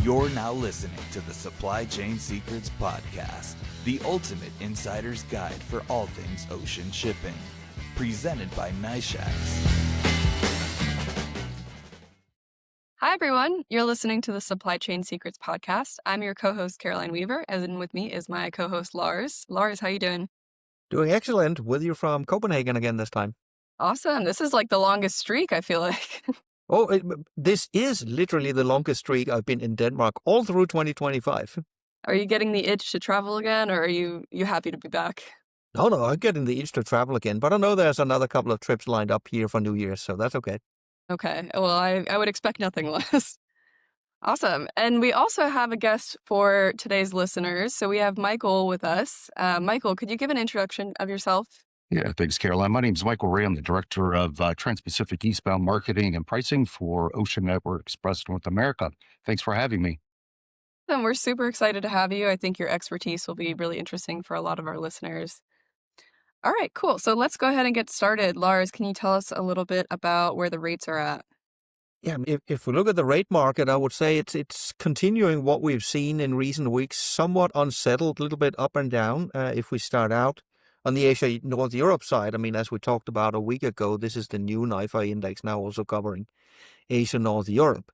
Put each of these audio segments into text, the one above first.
You're now listening to the Supply Chain Secrets Podcast, the ultimate insider's guide for all things ocean shipping. Presented by NYFI. Hi, everyone. You're listening to the Supply Chain Secrets Podcast. I'm your co-host, Caroline Weaver, and with me is my co-host, Lars. Lars, how you doing? Doing excellent. With you from Copenhagen again this time. Awesome. This is like the longest streak, I feel like. This is literally the longest streak I've been in Denmark all through 2025. Are you getting the itch to travel again, or are you happy to be back? No, I'm getting the itch to travel again, but I know there's another couple of trips lined up here for New Year's, so that's okay. Okay. Well, I would expect nothing less. Awesome. And we also have a guest for today's listeners. So we have Michael with us. Michael, could you give an introduction of yourself? Yeah, thanks, Caroline. My name is Michael Wray. I'm the Director of Trans-Pacific Eastbound Marketing and Pricing for Ocean Network Express North America. Thanks for having me. And we're super excited to have you. I think your expertise will be really interesting for a lot of our listeners. All right, cool. So let's go ahead and get started. Lars, can you tell us a little bit about where the rates are at? Yeah, if we look at the rate market, I would say it's continuing what we've seen in recent weeks, somewhat unsettled, a little bit up and down. If we start out on the Asia North Europe side, I mean, as we talked about a week ago, this is the new NYFI index now also covering Asia North Europe.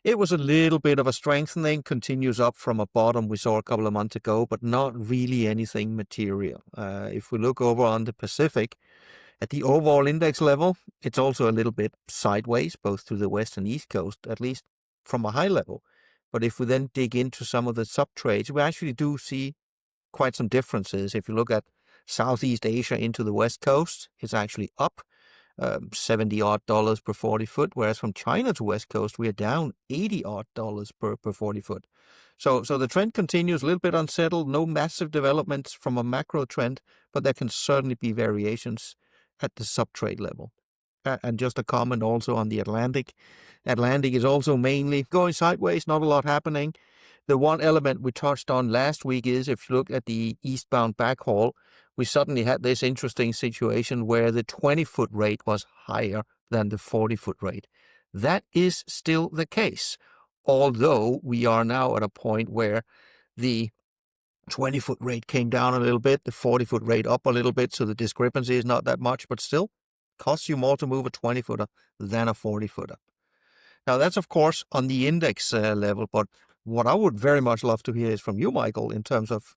It was a little bit of a strengthening, continues up from a bottom we saw a couple of months ago, but not really anything material. If we look over on the Pacific, at the overall index level, it's also a little bit sideways, both to the west and east coast, at least from a high level. But if we then dig into some of the sub-trades, we actually do see quite some differences. If you look at Southeast Asia into the west coast, it's actually up $70-odd per 40 foot, whereas from China to west coast, we are down $80-odd per 40 foot. So the trend continues, a little bit unsettled, no massive developments from a macro trend, but there can certainly be variations at the sub-trade level. And just a comment also on the Atlantic. Atlantic is also mainly going sideways, not a lot happening. The one element we touched on last week is if you look at the eastbound backhaul, we suddenly had this interesting situation where the 20-foot rate was higher than the 40-foot rate. That is still the case, although we are now at a point where the 20-foot rate came down a little bit, the 40-foot rate up a little bit, so the discrepancy is not that much, but still costs you more to move a 20-footer than a 40-footer. Now, that's, of course, on the index level, but what I would very much love to hear is from you, Michael, in terms of,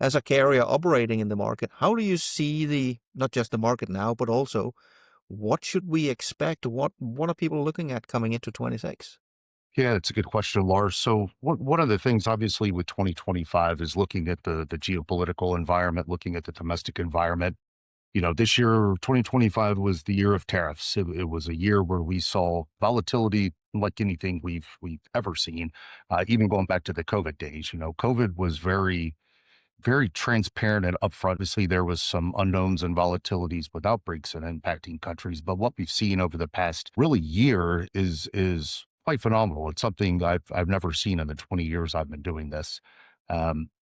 as a carrier operating in the market, how do you see not just the market now, but also what should we expect? What are people looking at coming into 26? Yeah, it's a good question, Lars. So one of the things, obviously, with 2025 is looking at the geopolitical environment, looking at the domestic environment. You know, this year, 2025 was the year of tariffs. It was a year where we saw volatility like anything we've ever seen, even going back to the COVID days. You know, COVID was very, very transparent and upfront. Obviously, there was some unknowns and volatilities with outbreaks and impacting countries. But what we've seen over the past really year is quite phenomenal. It's something I've never seen in the 20 years I've been doing this.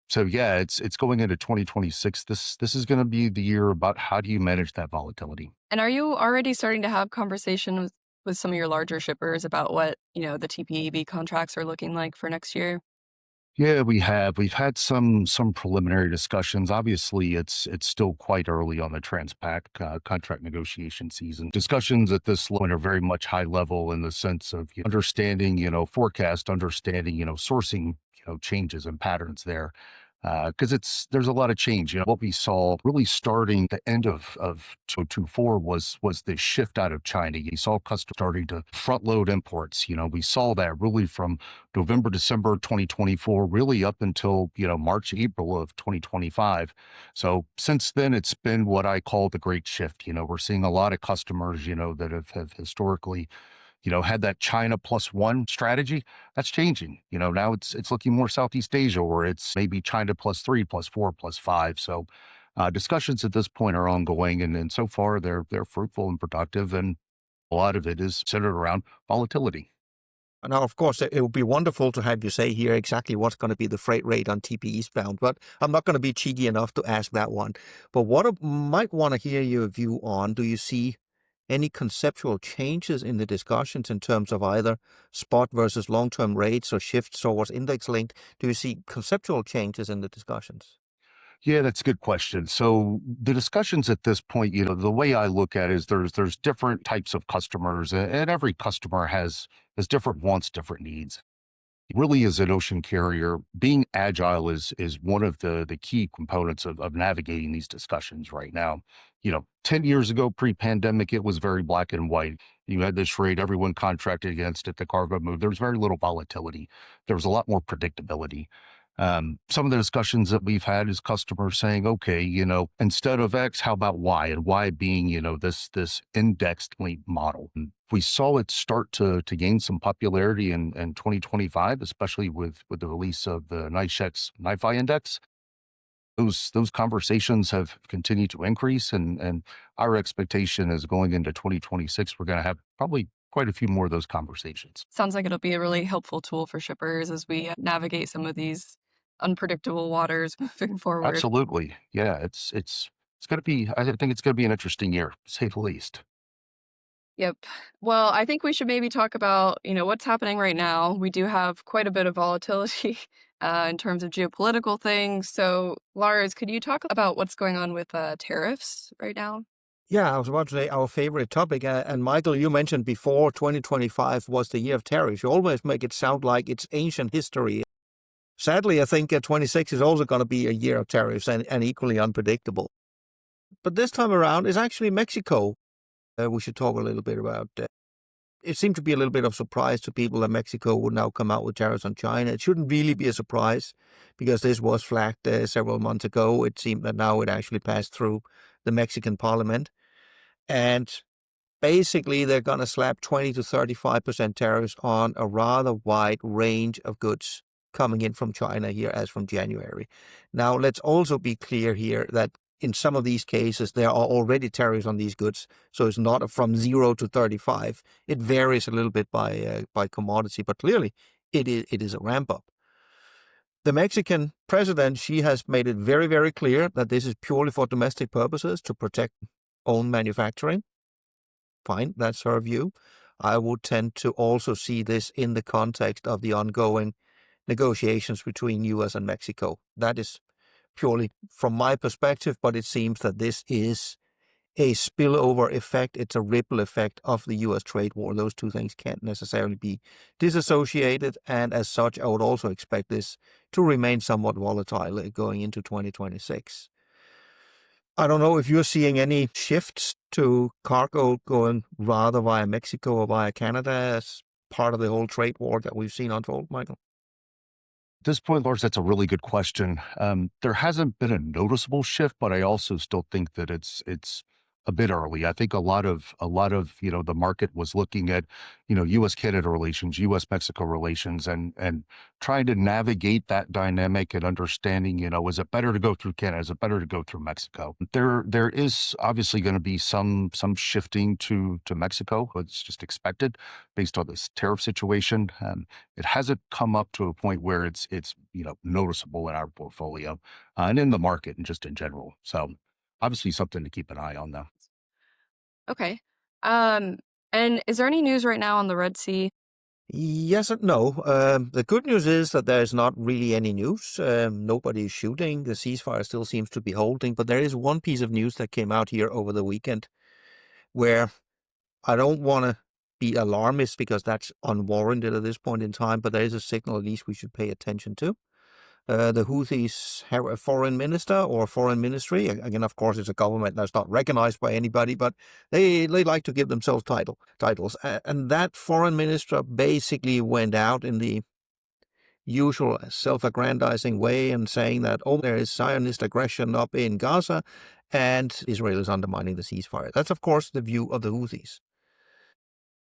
So yeah, it's going into 2026. This is going to be the year about how do you manage that volatility. And are you already starting to have conversations with some of your larger shippers about what, the TPEB contracts are looking like for next year? Yeah, we have. We've had some preliminary discussions. Obviously, it's still quite early on the Transpac contract negotiation season. Discussions at this point are very much high level in the sense of understanding, forecast, understanding, sourcing, changes and patterns there. Because there's a lot of change. What we saw really starting the end of 2024 was this shift out of China. You saw customers starting to front load imports. We saw that really from November, December 2024, really up until March, April of 2025. So since then, it's been what I call the great shift. We're seeing a lot of customers that have historically had that China plus one strategy. That's changing. Now it's looking more Southeast Asia, or it's maybe China plus 3, plus 4, plus 5. So discussions at this point are ongoing, and so far they're fruitful and productive, and a lot of it is centered around volatility. Now, of course, it would be wonderful to have you say here exactly what's going to be the freight rate on TP eastbound, but I'm not going to be cheeky enough to ask that one. But what I might want to hear your view on, do you see any conceptual changes in the discussions in terms of either spot versus long-term rates or shifts towards index linked? Do you see conceptual changes in the discussions? Yeah, that's a good question. So the discussions at this point, the way I look at it is there's different types of customers, and every customer has different wants, different needs. Really, as an ocean carrier, being agile is one of the key components of navigating these discussions right now. 10 years ago, pre-pandemic, it was very black and white. You had this rate, everyone contracted against it, the cargo moved. There was very little volatility. There was a lot more predictability. Some of the discussions that we've had is customers saying, okay, instead of X, how about Y? And Y being, this indexed linked model. And we saw it start to gain some popularity in 2025, especially with the release of the NYFI index. Those conversations have continued to increase, and our expectation is going into 2026, we're going to have probably quite a few more of those conversations. Sounds like it'll be a really helpful tool for shippers as we navigate some of these unpredictable waters moving forward. Absolutely. Yeah, it's going to be, I think it's going to be an interesting year, to say the least. Yep. Well, I think we should maybe talk about, what's happening right now. We do have quite a bit of volatility in terms of geopolitical things. So, Lars, could you talk about what's going on with tariffs right now? Yeah, I was about to say our favorite topic. And Michael, you mentioned before 2025 was the year of tariffs. You always make it sound like it's ancient history. Sadly, I think 26 is also going to be a year of tariffs and equally unpredictable. But this time around, it's actually Mexico. We should talk a little bit about. It seemed to be a little bit of surprise to people that Mexico would now come out with tariffs on China. It shouldn't really be a surprise because this was flagged several months ago. It seemed that now it actually passed through the Mexican parliament. And basically, they're going to slap 20 to 35% tariffs on a rather wide range of goods coming in from China here as from January. Now, let's also be clear here that in some of these cases, there are already tariffs on these goods. So it's not from 0 to 35. It varies a little bit by commodity, but clearly it is a ramp up. The Mexican president, she has made it very, very clear that this is purely for domestic purposes to protect own manufacturing. Fine, that's her view. I would tend to also see this in the context of the ongoing negotiations between U.S. and Mexico. That is purely from my perspective, but it seems that this is a spillover effect. It's a ripple effect of the U.S. trade war. Those two things can't necessarily be disassociated, and as such, I would also expect this to remain somewhat volatile going into 2026. I don't know if you're seeing any shifts to cargo going rather via Mexico or via Canada as part of the whole trade war that we've seen unfold, Michael. At this point, Lars, that's a really good question. There hasn't been a noticeable shift, but I also still think that it's a bit early. I think a lot of the market was looking at U.S.-Canada relations, U.S.-Mexico relations, and trying to navigate that dynamic and understanding, is it better to go through Canada? Is it better to go through Mexico? There is obviously going to be some shifting to Mexico. It's just expected based on this tariff situation. It hasn't come up to a point where it's noticeable in our portfolio and in the market and just in general. So obviously something to keep an eye on, though. Okay. And is there any news right now on the Red Sea? Yes and no. The good news is that there's not really any news. Nobody is shooting. The ceasefire still seems to be holding. But there is one piece of news that came out here over the weekend where I don't want to be alarmist because that's unwarranted at this point in time, but there is a signal at least we should pay attention to. The Houthis have a foreign minister or foreign ministry. Again, of course, it's a government that's not recognized by anybody, but they like to give themselves titles. And that foreign minister basically went out in the usual self-aggrandizing way and saying that, there is Zionist aggression up in Gaza and Israel is undermining the ceasefire. That's, of course, the view of the Houthis.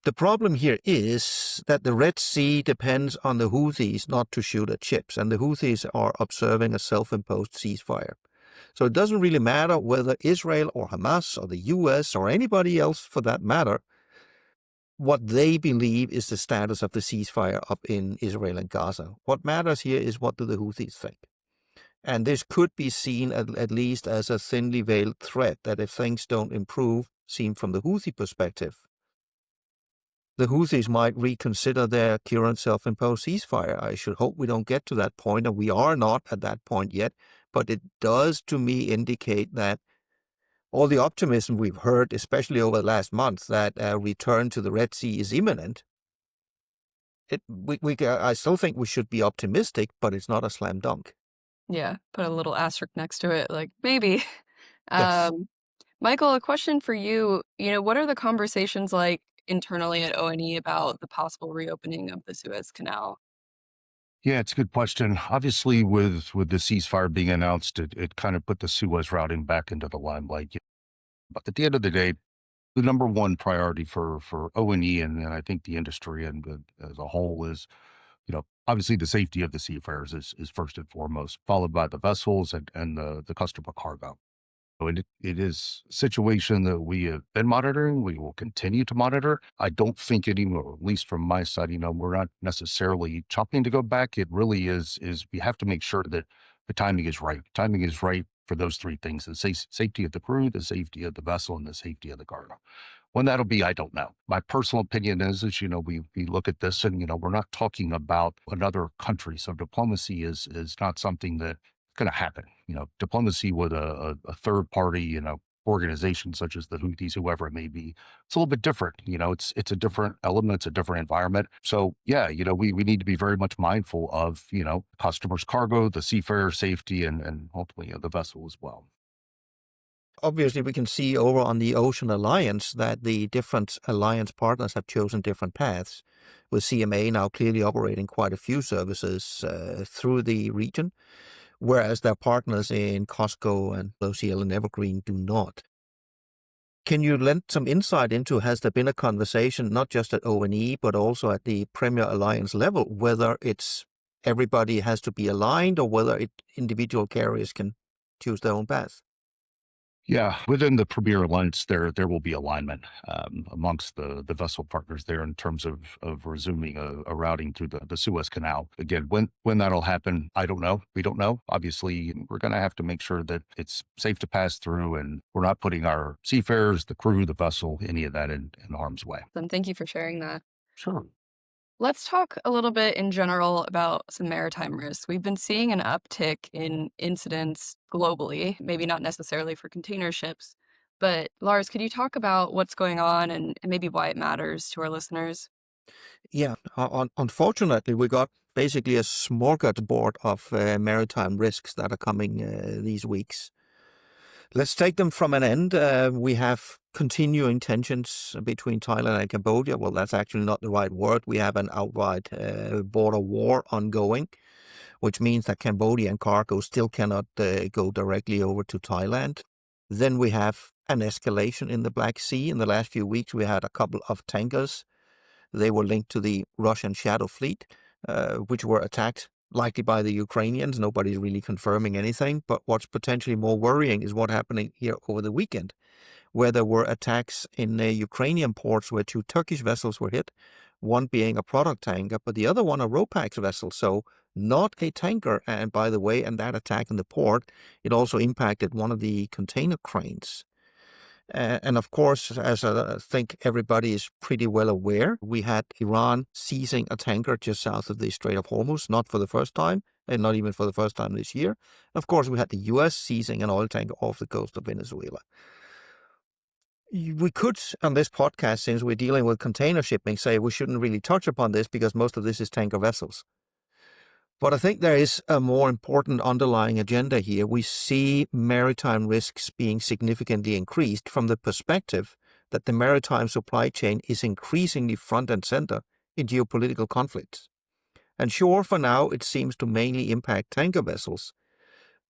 The problem here is that the Red Sea depends on the Houthis not to shoot at ships, and the Houthis are observing a self-imposed ceasefire. So it doesn't really matter whether Israel or Hamas or the US or anybody else for that matter, what they believe is the status of the ceasefire up in Israel and Gaza. What matters here is what do the Houthis think. And this could be seen at least as a thinly veiled threat that if things don't improve, seen from the Houthi perspective, the Houthis might reconsider their current self-imposed ceasefire. I should hope we don't get to that point, and we are not at that point yet, but it does to me indicate that all the optimism we've heard, especially over the last month, that a return to the Red Sea is imminent, I still think we should be optimistic, but it's not a slam dunk. Yeah, put a little asterisk next to it, like maybe. Yes. Michael, a question for you. What are the conversations like internally at ONE about the possible reopening of the Suez Canal? Yeah, it's a good question. Obviously, with the ceasefire being announced, it kind of put the Suez routing back into the limelight. But at the end of the day, the number one priority for ONE and I think the industry as a whole is, obviously the safety of the seafarers is first and foremost, followed by the vessels and the customer cargo. So it is a situation that we have been monitoring. We will continue to monitor. I don't think anymore, at least from my side, we're not necessarily chopping to go back. It really is we have to make sure that the timing is right. Timing is right for those three things: the safety of the crew, the safety of the vessel, and the safety of the cargo. When that'll be, I don't know. My personal opinion is we look at this and, we're not talking about another country. So diplomacy is not something that going to happen. Diplomacy with a third party, organization such as the Houthis, whoever it may be, it's a little bit different. It's a different element, it's a different environment. So yeah, we need to be very much mindful of, customers' cargo, the seafarer safety, and ultimately the vessel as well. Obviously, we can see over on the Ocean Alliance that the different alliance partners have chosen different paths, with CMA now clearly operating quite a few services through the region, whereas their partners in COSCO and OCL and Evergreen do not. Can you lend some insight into, has there been a conversation, not just at ONE, but also at the Premier Alliance level, whether it's everybody has to be aligned or whether individual carriers can choose their own path? Yeah, within the Premier Alliance, there will be alignment amongst the vessel partners there in terms of resuming a routing through the Suez Canal. Again, when that'll happen, I don't know. We don't know. Obviously, we're going to have to make sure that it's safe to pass through, and we're not putting our seafarers, the crew, the vessel, any of that in harm's way. Thank you for sharing that. Sure. Let's talk a little bit in general about some maritime risks. We've been seeing an uptick in incidents globally, maybe not necessarily for container ships, but Lars, could you talk about what's going on and maybe why it matters to our listeners? Yeah, unfortunately, we got basically a smorgasbord of maritime risks that are coming these weeks. Let's take them from an end. We have continuing tensions between Thailand and Cambodia. Well, that's actually not the right word. We have an outright border war ongoing, which means that Cambodian cargo still cannot go directly over to Thailand. Then we have an escalation in the Black Sea. In the last few weeks, we had a couple of tankers. They were linked to the Russian Shadow Fleet, which were attacked likely by the Ukrainians. Nobody's really confirming anything. But what's potentially more worrying is what's happening here over the weekend, where there were attacks in Ukrainian ports where two Turkish vessels were hit, one being a product tanker, but the other one a RoPax vessel. So not a tanker. And by the way, and that attack in the port, it also impacted one of the container cranes. And of course, as I think everybody is pretty well aware, we had Iran seizing a tanker just south of the Strait of Hormuz, not for the first time, and not even for the first time this year. Of course, we had the U.S. seizing an oil tanker off the coast of Venezuela. We could, on this podcast, since we're dealing with container shipping, say we shouldn't really touch upon this because most of this is tanker vessels. But I think there is a more important underlying agenda here. We see maritime risks being significantly increased from the perspective that the maritime supply chain is increasingly front and center in geopolitical conflicts. And sure, for now, it seems to mainly impact tanker vessels.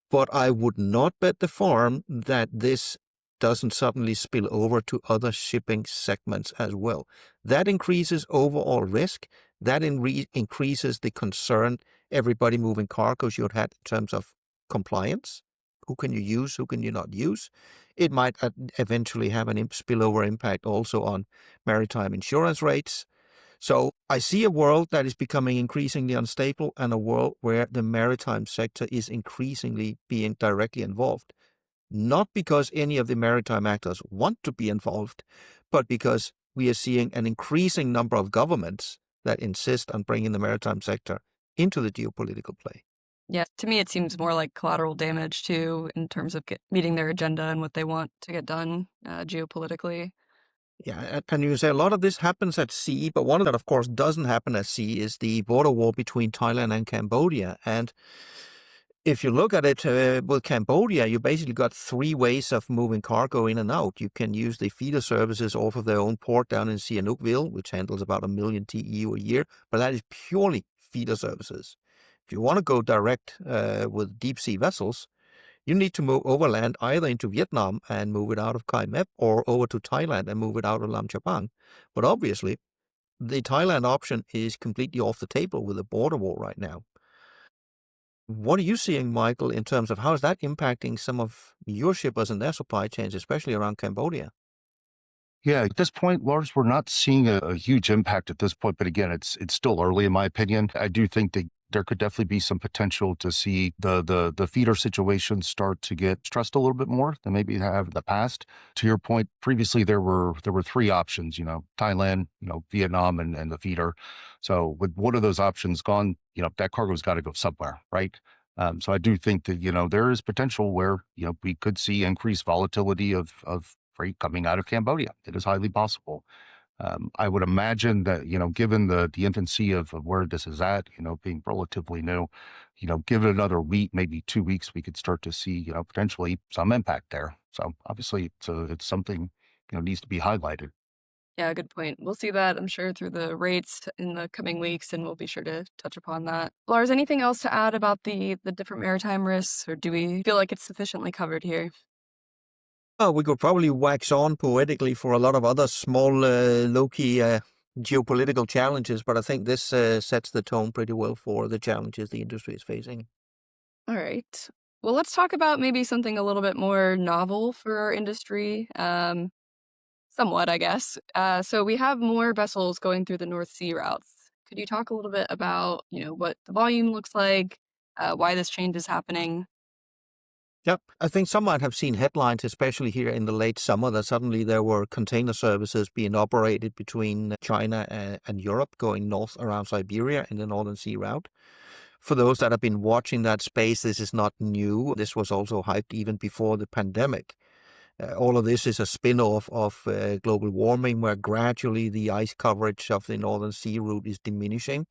But I would not bet the farm that this doesn't suddenly spill over to other shipping segments as well. That increases overall risk. That increases the concern everybody moving cargoes should have in terms of compliance. Who can you use? Who can you not use? It might eventually have an spillover impact also on maritime insurance rates. So I see a world that is becoming increasingly unstable and a world where the maritime sector is increasingly being directly involved. Not because any of the maritime actors want to be involved, but because we are seeing an increasing number of governments that insist on bringing the maritime sector into the geopolitical play. Yeah, to me, it seems more like collateral damage too, in terms of meeting their agenda and what they want to get done geopolitically. Yeah, and you say a lot of this happens at sea, but one that, of course, doesn't happen at sea is the border war between Thailand and Cambodia. And if you look at it with Cambodia, you basically got three ways of moving cargo in and out. You can use the feeder services off of their own port down in Sihanoukville, which handles about 1 million TEU a year, but that is purely feeder services. If you want to go direct with deep sea vessels, you need to move overland either into Vietnam and move it out of Kai Mep or over to Thailand and move it out of Lam Chapang. But obviously, the Thailand option is completely off the table with the border war right now. What are you seeing, Michael, in terms of how is that impacting some of your shippers and their supply chains, especially around Cambodia? Yeah, at this point, Lars, we're not seeing a huge impact at this point, but again, it's still early in my opinion. I do think that there could definitely be some potential to see the feeder situation start to get stressed a little bit more than maybe they have in the past. To your point, previously there were three options, Thailand, Vietnam, and the feeder. So with one of those options gone, that cargo's got to go somewhere, right? So I do think that there is potential where we could see increased volatility of freight coming out of Cambodia. It is highly possible. I would imagine that, given the infancy of where this is at, being relatively new, give it another week, maybe 2 weeks, we could start to see, potentially some impact there. So obviously it's something, needs to be highlighted. Yeah, good point. We'll see that, I'm sure, through the rates in the coming weeks, and we'll be sure to touch upon that. Lars, anything else to add about the different maritime risks, or do we feel like it's sufficiently covered here? Oh, we could probably wax on poetically for a lot of other small, low-key geopolitical challenges, but I think this sets the tone pretty well for the challenges the industry is facing. All right. Well, let's talk about maybe something a little bit more novel for our industry. Somewhat, I guess. So we have more vessels going through the North Sea routes. Could you talk a little bit about, what the volume looks like, why this change is happening? Yep. I think some might have seen headlines, especially here in the late summer, that suddenly there were container services being operated between China and Europe going north around Siberia in the Northern Sea route. For those that have been watching that space, this is not new. This was also hyped even before the pandemic. All of this is a spin-off of global warming, where gradually the ice coverage of the Northern Sea route is diminishing.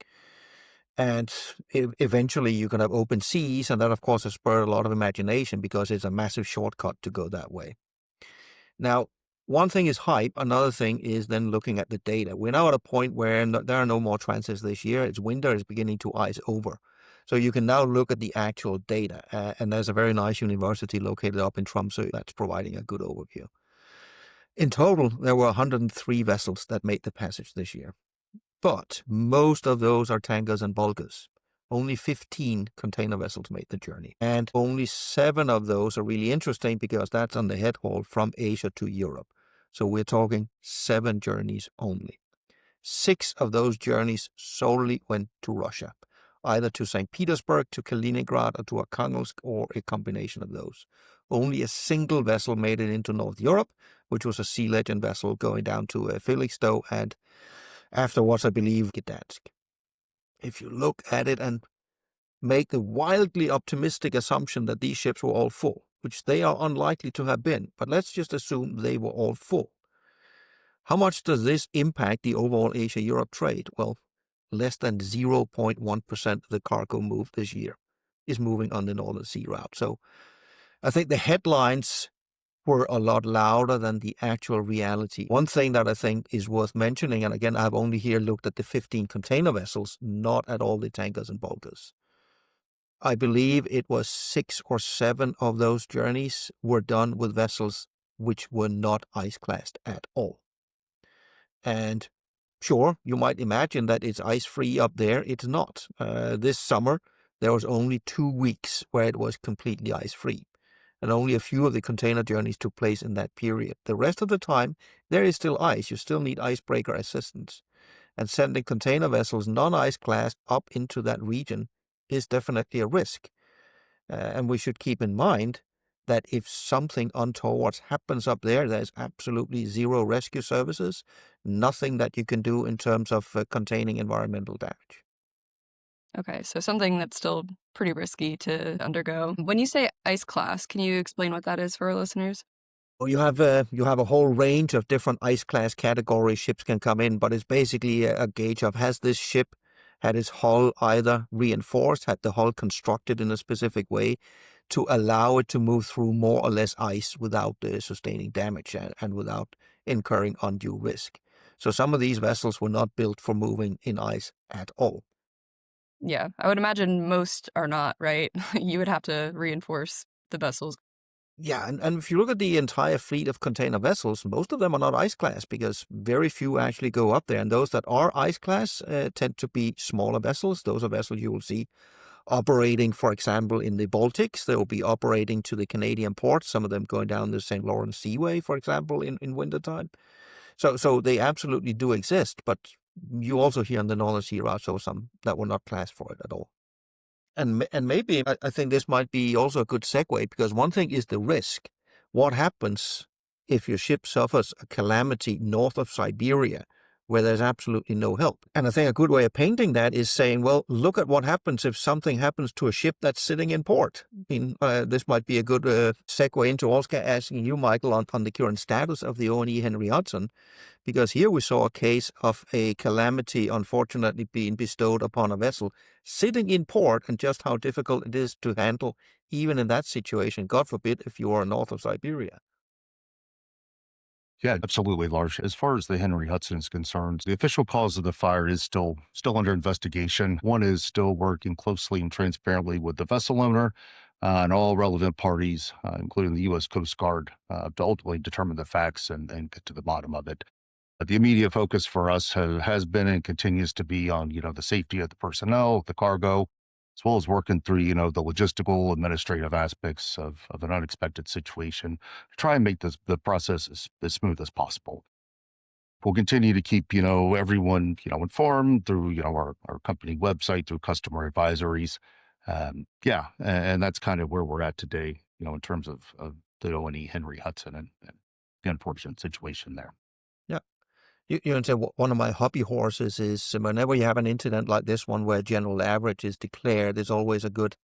And eventually you can have open seas, and that, of course, has spurred a lot of imagination because it's a massive shortcut to go that way. Now, one thing is hype. Another thing is then looking at the data. We're now at a point where there are no more transits this year. It's winter is beginning to ice over. So you can now look at the actual data. And there's a very nice university located up in Tromsø that's providing a good overview. In total, there were 103 vessels that made the passage this year. But most of those are tankers and bulkers. Only 15 container vessels made the journey. And only 7 of those are really interesting because that's on the head haul from Asia to Europe. So we're talking 7 journeys only. 6 of those journeys solely went to Russia, either to St. Petersburg, to Kaliningrad, or to Arkhangelsk, or a combination of those. Only a single vessel made it into North Europe, which was a Sea Legend vessel going down to Felixstowe and afterwards, I believe, Gdansk. If you look at it and make the wildly optimistic assumption that these ships were all full, which they are unlikely to have been, but let's just assume they were all full. How much does this impact the overall Asia-Europe trade? Well, less than 0.1% of the cargo moved this year is moving on the Northern Sea route. So I think the headlines were a lot louder than the actual reality. One thing that I think is worth mentioning, and again, I've only here looked at the 15 container vessels, not at all the tankers and bulkers. I believe it was 6 or 7 of those journeys were done with vessels which were not ice-classed at all. And sure, you might imagine that it's ice-free up there. It's not. This summer, there was only 2 weeks where it was completely ice-free. And only a few of the container journeys took place in that period. The rest of the time, there is still ice. You still need icebreaker assistance. And sending container vessels non-ice class up into that region is definitely a risk. And we should keep in mind that if something untoward happens up there, there's absolutely zero rescue services, nothing that you can do in terms of containing environmental damage. Okay, so something that's still pretty risky to undergo. When you say ice class, can you explain what that is for our listeners? Well, you have a whole range of different ice class categories ships can come in, but it's basically a gauge of, has this ship had its hull either reinforced, had the hull constructed in a specific way to allow it to move through more or less ice without sustaining damage and without incurring undue risk. So some of these vessels were not built for moving in ice at all. Yeah, I would imagine most are not, right? You would have to reinforce the vessels. Yeah, and if you look at the entire fleet of container vessels, most of them are not ice class because very few actually go up there. And those that are ice class tend to be smaller vessels. Those are vessels you will see operating, for example, in the Baltics. They will be operating to the Canadian ports, some of them going down the St. Lawrence Seaway, for example, in wintertime. So they absolutely do exist, but you also hear in the Northern Sea also some that were not classed for it at all. And maybe I think this might be also a good segue, because one thing is the risk. What happens if your ship suffers a calamity north of Siberia where there's absolutely no help? And I think a good way of painting that is saying, well, look at what happens if something happens to a ship that's sitting in port. I mean, this might be a good segue into also asking you, Michael, on the current status of the ONE Henry Hudson, because here we saw a case of a calamity unfortunately being bestowed upon a vessel sitting in port, and just how difficult it is to handle even in that situation, God forbid, if you are north of Siberia. Yeah, absolutely, Lars. As far as the Henry Hudson is concerned, the official cause of the fire is still under investigation. One is still working closely and transparently with the vessel owner and all relevant parties, including the U.S. Coast Guard, to ultimately determine the facts and get to the bottom of it. The immediate focus for us has been and continues to be on, the safety of the personnel, the cargo, as well as working through, the logistical, administrative aspects of an unexpected situation to try and make the process as smooth as possible. We'll continue to keep, everyone, informed through, our company website, through customer advisories. And that's kind of where we're at today, in terms of the ONE Henry Hudson and the unfortunate situation there. Yeah. You know, say one of my hobby horses is whenever you have an incident like this one where general average is declared, there's always a good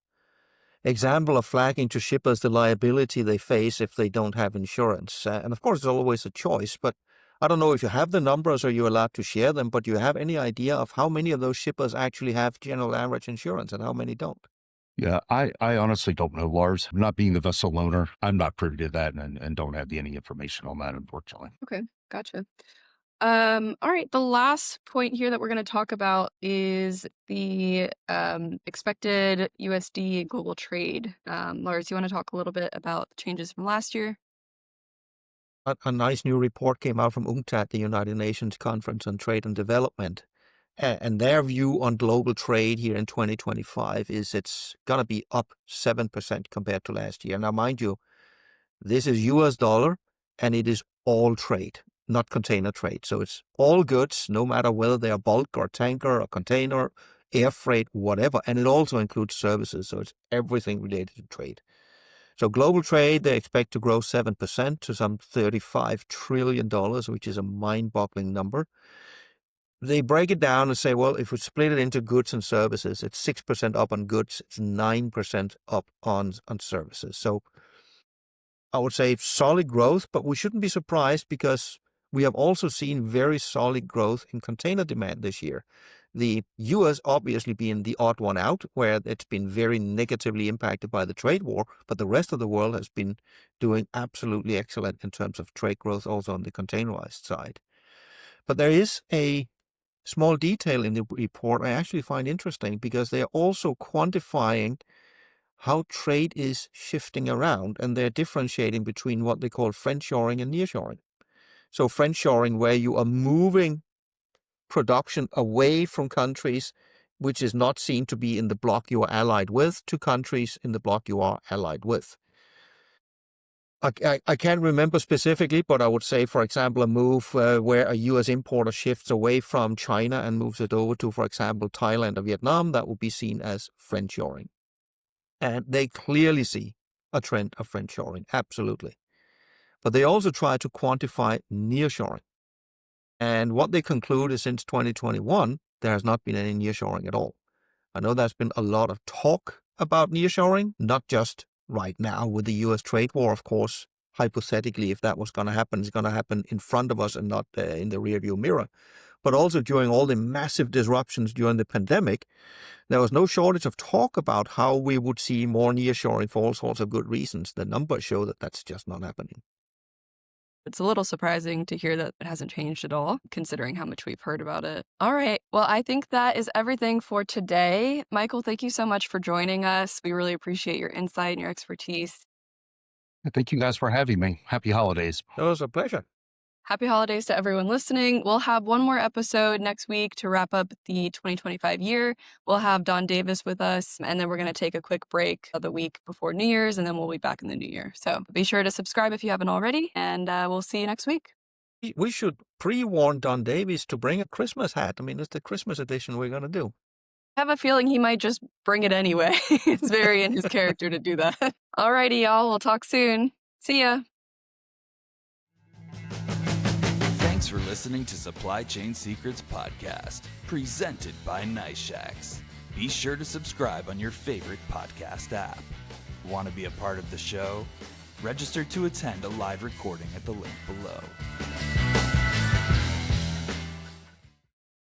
example of flagging to shippers the liability they face if they don't have insurance. And of course, it's always a choice, but I don't know if you have the numbers or you're allowed to share them, but do you have any idea of how many of those shippers actually have general average insurance and how many don't? Yeah, I honestly don't know, Lars. Not being the vessel owner, I'm not privy to that and don't have any information on that, unfortunately. Okay, gotcha. All right, the last point here that we're going to talk about is the expected USD global trade. Lars, you want to talk a little bit about the changes from last year? A nice new report came out from UNCTAD, the United Nations Conference on Trade and Development. And their view on global trade here in 2025 is it's going to be up 7% compared to last year. Now, mind you, this is US dollar and it is all trade, not container trade. So it's all goods, no matter whether they are bulk or tanker or container, air freight, whatever. And it also includes services. So it's everything related to trade. So global trade, they expect to grow 7% to some $35 trillion, which is a mind-boggling number. They break it down and say, well, if we split it into goods and services, it's 6% up on goods, it's 9% up on services. So I would say solid growth, but we shouldn't be surprised because we have also seen very solid growth in container demand this year. The US obviously being the odd one out, where it's been very negatively impacted by the trade war, but the rest of the world has been doing absolutely excellent in terms of trade growth also on the containerized side. But there is a small detail in the report I actually find interesting, because they are also quantifying how trade is shifting around, and they're differentiating between what they call friendshoring and nearshoring. So friendshoring, where you are moving production away from countries which is not seen to be in the bloc you are allied with to countries in the bloc you are allied with. I can't remember specifically, but I would say, for example, a move where a U.S. importer shifts away from China and moves it over to, for example, Thailand or Vietnam, that would be seen as friendshoring. And they clearly see a trend of friendshoring, absolutely. But they also try to quantify nearshoring. And what they conclude is since 2021, there has not been any nearshoring at all. I know there's been a lot of talk about nearshoring, not just right now with the U.S. trade war, of course. Hypothetically, if that was going to happen, it's going to happen in front of us and not in the rearview mirror. But also during all the massive disruptions during the pandemic, there was no shortage of talk about how we would see more nearshoring for all sorts of good reasons. The numbers show that that's just not happening. It's a little surprising to hear that it hasn't changed at all, considering how much we've heard about it. All right. Well, I think that is everything for today. Michael, thank you so much for joining us. We really appreciate your insight and your expertise. Thank you guys for having me. Happy holidays. It was a pleasure. Happy holidays to everyone listening. We'll have one more episode next week to wrap up the 2025 year. We'll have Don Davis with us, and then we're going to take a quick break the week before New Year's, and then we'll be back in the new year. So be sure to subscribe if you haven't already, and we'll see you next week. We should pre-warn Don Davis to bring a Christmas hat. I mean, it's the Christmas edition we're going to do. I have a feeling he might just bring it anyway. It's very in his character to do that. All righty, y'all. We'll talk soon. See ya. Thanks for listening to Supply Chain Secrets Podcast, presented by NYFI. Be sure to subscribe on your favorite podcast app. Want to be a part of the show? Register to attend a live recording at the link below.